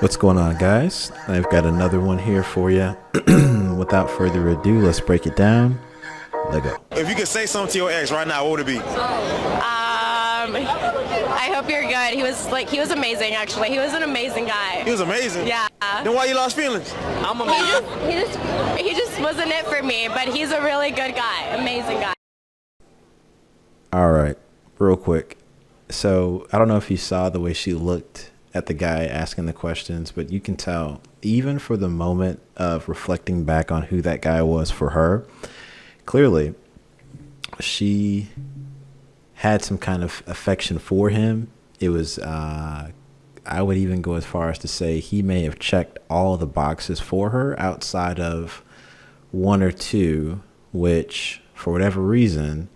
What's going on, guys? I've got another one here for you. Without further ado, let's break it down. Let go. If you could say something to your ex right now, what would it be? I hope you're good. He was amazing, actually. He was an amazing guy. He was amazing. Yeah. Then why you lost feelings? I'm amazing. He just wasn't it for me, but he's a really good guy. Amazing guy. All right, real quick. So I don't know if you saw the way she looked at the guy asking the questions, but you can tell, even for the moment of reflecting back on who that guy was for her, clearly she had some kind of affection for him. It was, I would even go as far as to say he may have checked all the boxes for her outside of one or two, which for whatever reason,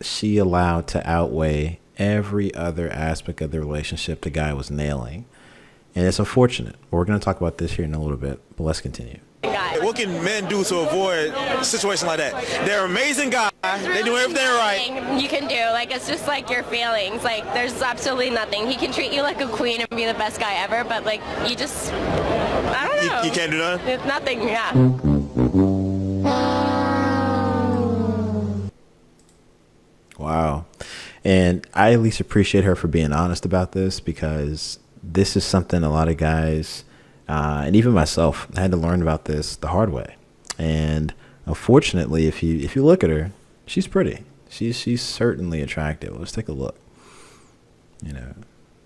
she allowed to outweigh every other aspect of the relationship the guy was nailing. And it's unfortunate. We're going to talk about this here in a little bit, but let's continue. What can men do to avoid a situation like that? They're amazing guys. They do everything right. You can do. It's just like your feelings. There's absolutely nothing. He can treat you like a queen and be the best guy ever, but you just, I don't know. You can't do nothing? It's nothing, yeah. Wow. And I at least appreciate her for being honest about this, because this is something a lot of guys, and even myself, I had to learn about this the hard way. And unfortunately, if you look at her, she's pretty. She's certainly attractive. Let's take a look.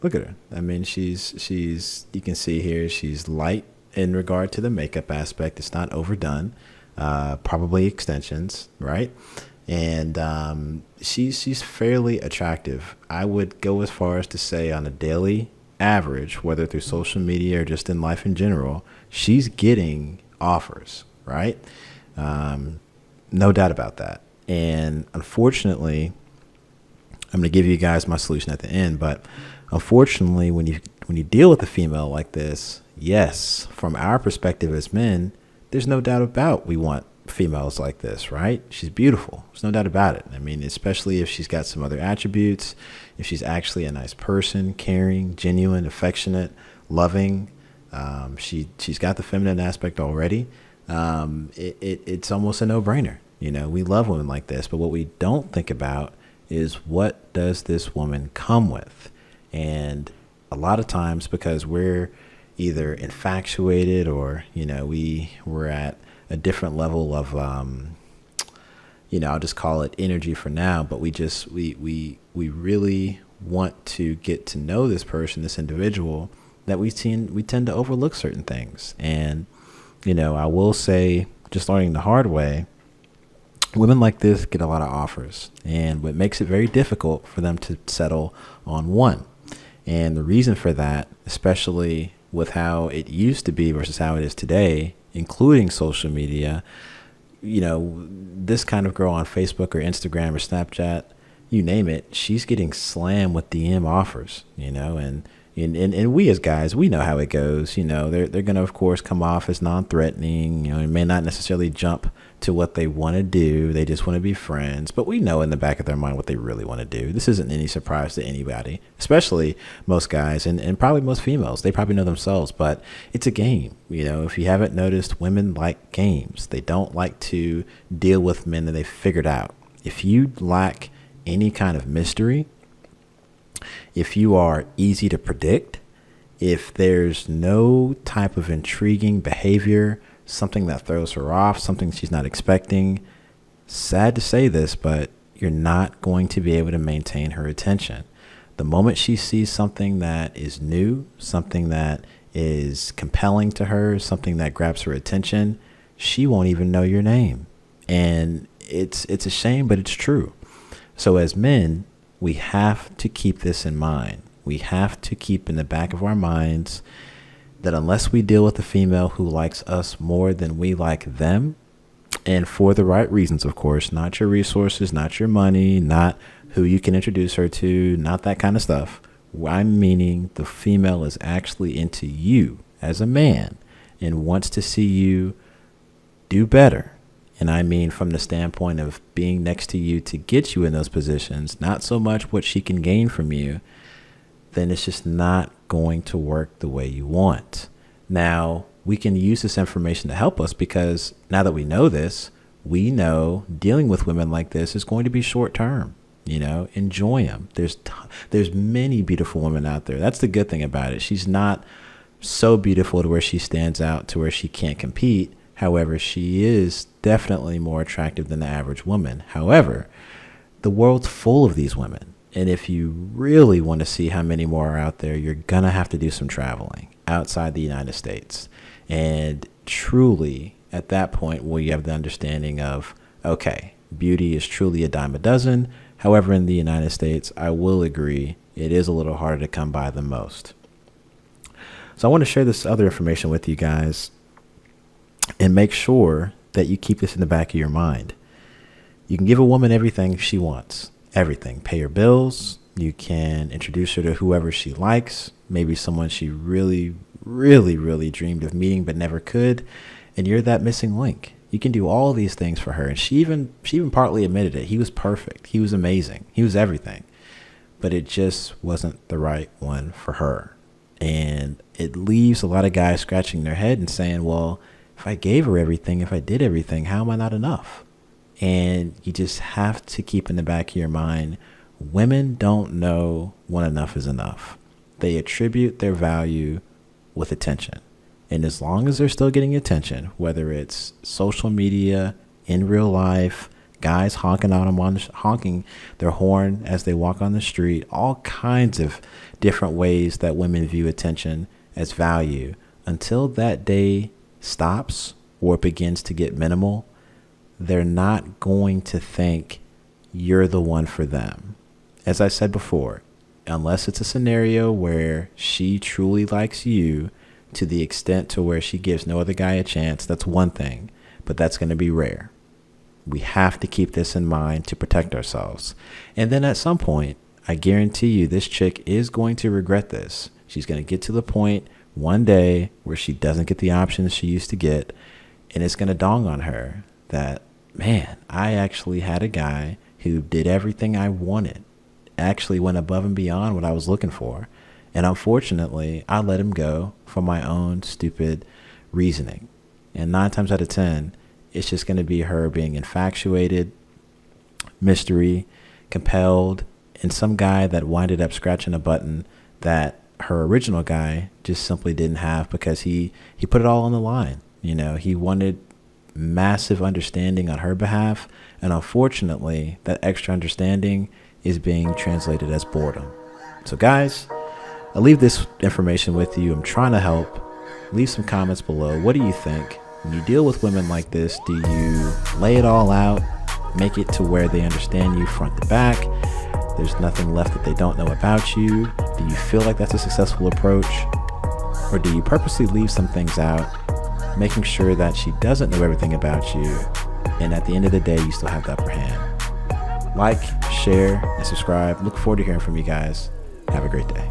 Look at her. I mean, she's you can see here she's light in regard to the makeup aspect. It's not overdone. Probably extensions, right? And she's fairly attractive. I would go as far as to say on a daily average, whether through social media or just in life in general, she's getting offers, right? No doubt about that. And unfortunately, I'm going to give you guys my solution at the end, but unfortunately, when you deal with a female like this, yes, from our perspective as men, there's no doubt about we want females like this, right? She's beautiful. There's no doubt about it. I mean, especially if she's got some other attributes, if she's actually a nice person, caring, genuine, affectionate, loving, she's got the feminine aspect already. It's almost a no-brainer. We love women like this, but what we don't think about is, what does this woman come with? And a lot of times, because we're either infatuated or, we're at a different level of, I'll just call it energy for now, but we really want to get to know this person, this individual, that we tend to overlook certain things. And, I will say, just learning the hard way, women like this get a lot of offers, and what makes it very difficult for them to settle on one. And the reason for that, especially with how it used to be versus how it is today, including social media, this kind of girl on Facebook or Instagram or Snapchat, you name it, she's getting slammed with DM offers, and we as guys, we know how it goes. They're going to, of course, come off as non-threatening, and may not necessarily jump to what they want to do. They just want to be friends, but we know in the back of their mind what they really want to do. This isn't any surprise to anybody, especially most guys and probably most females. They probably know themselves, but it's a game. If you haven't noticed, women like games. They don't like to deal with men that they've figured out. If you lack any kind of mystery, if you are easy to predict, if there's no type of intriguing behavior, something that throws her off, something she's not expecting, sad to say this, but you're not going to be able to maintain her attention. The moment she sees something that is new, something that is compelling to her, something that grabs her attention, she won't even know your name. And it's a shame, but it's true. So as men, we have to keep this in mind. We have to keep in the back of our minds that unless we deal with a female who likes us more than we like them, and for the right reasons, of course, not your resources, not your money, not who you can introduce her to, not that kind of stuff. I'm meaning the female is actually into you as a man and wants to see you do better. And I mean from the standpoint of being next to you to get you in those positions, not so much what she can gain from you. then it's just not going to work the way you want. Now, we can use this information to help us, because now that we know this, we know dealing with women like this is going to be short term. Enjoy them. There's many beautiful women out there. That's the good thing about it. She's not so beautiful to where she stands out to where she can't compete. However, she is definitely more attractive than the average woman. However, the world's full of these women. And if you really want to see how many more are out there, you're going to have to do some traveling outside the United States. And truly, at that point, will you have the understanding of, okay, beauty is truly a dime a dozen. However, in the United States, I will agree, it is a little harder to come by than most. So I want to share this other information with you guys, and make sure that you keep this in the back of your mind. You can give a woman everything she wants, everything. Pay her bills. You can introduce her to whoever she likes, maybe someone she really, really, really dreamed of meeting but never could, and you're that missing link. You can do all these things for her, and she even partly admitted it. He was perfect. He was amazing. He was everything, but it just wasn't the right one for her. And it leaves a lot of guys scratching their head and saying, well, if I gave her everything, if I did everything, how am I not enough? And you just have to keep in the back of your mind, women don't know when enough is enough. They attribute their value with attention. And as long as they're still getting attention, whether it's social media, in real life, guys honking their horn as they walk on the street, all kinds of different ways that women view attention as value, until that day stops or it begins to get minimal, they're not going to think you're the one for them. As I said before, unless it's a scenario where she truly likes you to the extent to where she gives no other guy a chance, that's one thing, but that's going to be rare. We have to keep this in mind to protect ourselves. And then at some point, I guarantee you this chick is going to regret this. She's going to get to the point one day where she doesn't get the options she used to get, and it's going to dawn on her that, man, I actually had a guy who did everything I wanted, actually went above and beyond what I was looking for. And unfortunately, I let him go for my own stupid reasoning. And 9 times out of 10, it's just going to be her being infatuated, mystery, compelled, and some guy that winded up scratching a button that her original guy just simply didn't have, because he put it all on the line. He wanted massive understanding on her behalf. And unfortunately, that extra understanding is being translated as boredom. So guys, I'll leave this information with you. I'm trying to help. Leave some comments below. What do you think? When you deal with women like this, do you lay it all out, make it to where they understand you front to back? There's nothing left that they don't know about you. Do you feel like that's a successful approach? Or do you purposely leave some things out, making sure that she doesn't know everything about you, and at the end of the day, you still have the upper hand? Like, share, and subscribe. Look forward to hearing from you guys. Have a great day.